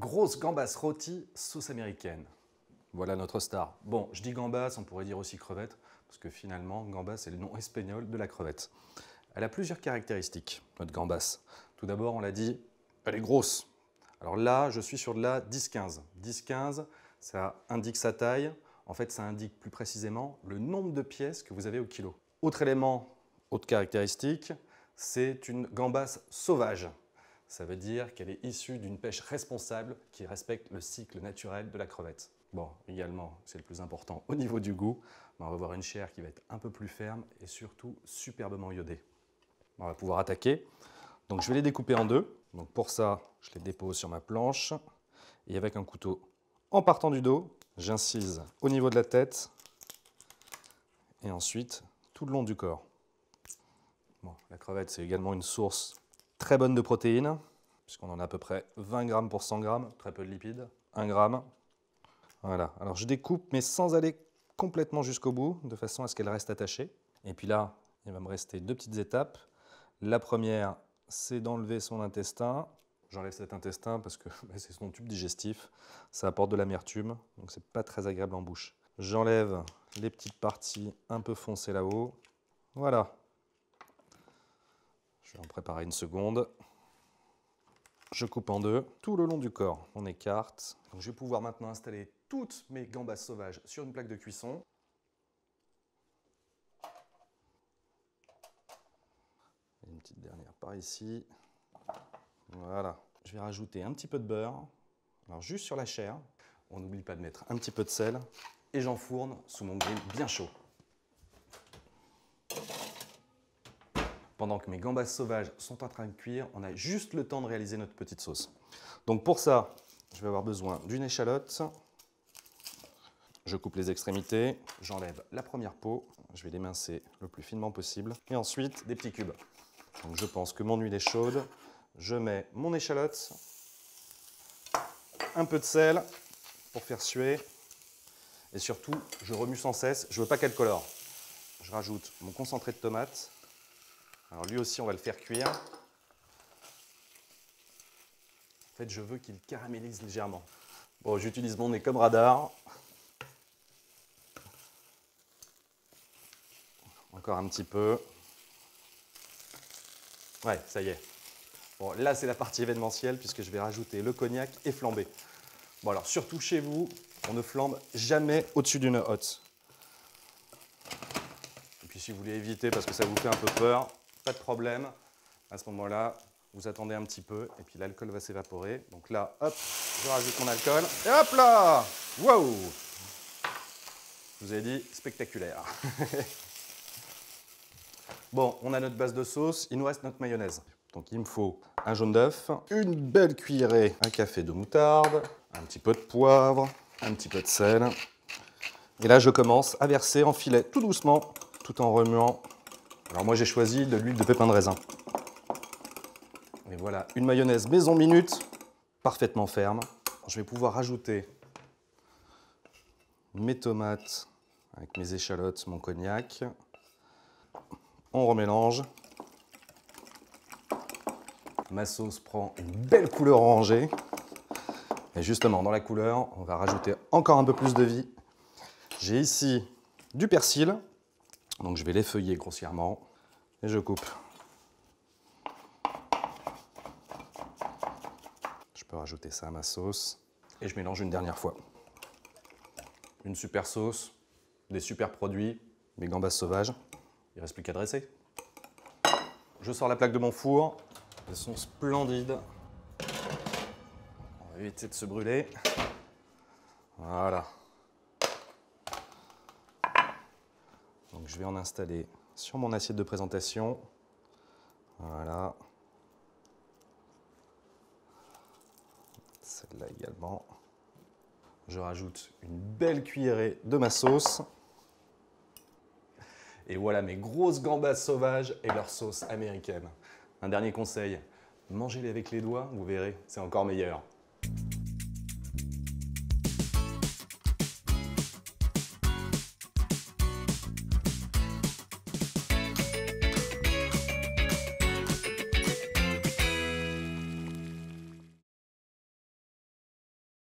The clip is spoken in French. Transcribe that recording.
grosses gambas rôties sauce américaine. Voilà notre star. Bon, je dis gambas, on pourrait dire aussi crevette, parce que finalement, gambas, c'est le nom espagnol de la crevette. Elle a plusieurs caractéristiques, notre gambas. Tout d'abord, on l'a dit, elle est grosse. Alors là, je suis sur de la 10-15. 10-15, ça indique sa taille. En fait, ça indique plus précisément le nombre de pièces que vous avez au kilo. Autre élément, autre caractéristique, c'est une gambasse sauvage. Ça veut dire qu'elle est issue d'une pêche responsable qui respecte le cycle naturel de la crevette. Bon, également, c'est le plus important au niveau du goût, on va avoir une chair qui va être un peu plus ferme et surtout superbement iodée. On va pouvoir attaquer. Donc je vais les découper en deux. Donc pour ça, je les dépose sur ma planche et avec un couteau, en partant du dos, j'incise au niveau de la tête et ensuite tout le long du corps. Bon, la crevette, c'est également une source très bonne de protéines, puisqu'on en a à peu près 20 grammes pour 100 grammes, très peu de lipides, 1 gramme. Voilà, alors je découpe, mais sans aller complètement jusqu'au bout, de façon à ce qu'elle reste attachée. Et puis là, il va me rester deux petites étapes. La première, c'est d'enlever son intestin. J'enlève cet intestin parce que c'est son tube digestif. Ça apporte de l'amertume, donc c'est pas très agréable en bouche. J'enlève les petites parties un peu foncées là-haut. Voilà. Je vais en préparer une seconde. Je coupe en deux, tout le long du corps. On écarte. Donc je vais pouvoir maintenant installer toutes mes gambas sauvages sur une plaque de cuisson. Et une petite dernière par ici. Voilà. Je vais rajouter un petit peu de beurre. Alors juste sur la chair. On n'oublie pas de mettre un petit peu de sel. Et j'enfourne sous mon grill bien chaud. Pendant que mes gambas sauvages sont en train de cuire, on a juste le temps de réaliser notre petite sauce. Donc pour ça, je vais avoir besoin d'une échalote. Je coupe les extrémités, j'enlève la première peau, je vais l'émincer le plus finement possible. Et ensuite, des petits cubes. Donc je pense que mon huile est chaude. Je mets mon échalote, un peu de sel pour faire suer. Et surtout, je remue sans cesse, je ne veux pas qu'elle colore. Je rajoute mon concentré de tomate. Alors lui aussi, on va le faire cuire. En fait, je veux qu'il caramélise légèrement. Bon, j'utilise mon nez comme radar. Encore un petit peu. Ouais, ça y est. Bon, là, c'est la partie événementielle puisque je vais rajouter le cognac et flamber. Bon, alors, surtout chez vous, on ne flambe jamais au-dessus d'une hotte. Et puis, si vous voulez éviter parce que ça vous fait un peu peur, pas de problème. À ce moment-là, vous attendez un petit peu et puis l'alcool va s'évaporer. Donc là, hop, je rajoute mon alcool et hop là! Waouh! Je vous ai dit, spectaculaire. Bon, on a notre base de sauce, il nous reste notre mayonnaise. Donc il me faut un jaune d'œuf, une belle cuillerée à café de moutarde, un petit peu de poivre, un petit peu de sel. Et là, je commence à verser en filet tout doucement, tout en remuant. Alors moi, j'ai choisi de l'huile de pépin de raisin. Et voilà, une mayonnaise maison minute, parfaitement ferme. Je vais pouvoir rajouter mes tomates avec mes échalotes, mon cognac. On remélange. Ma sauce prend une belle couleur orangée. Et justement, dans la couleur, on va rajouter encore un peu plus de vie. J'ai ici du persil. Donc je vais l'effeuiller grossièrement. Et je coupe. Je peux rajouter ça à ma sauce. Et je mélange une dernière fois. Une super sauce, des super produits, mes gambas sauvages. Il ne reste plus qu'à dresser. Je sors la plaque de mon four. Elles sont splendides. On va éviter de se brûler. Voilà. Donc je vais en installer sur mon assiette de présentation. Voilà. Celle-là également. Je rajoute une belle cuillerée de ma sauce. Et voilà mes grosses gambas sauvages et leur sauce américaine. Un dernier conseil, mangez-les avec les doigts, vous verrez, c'est encore meilleur.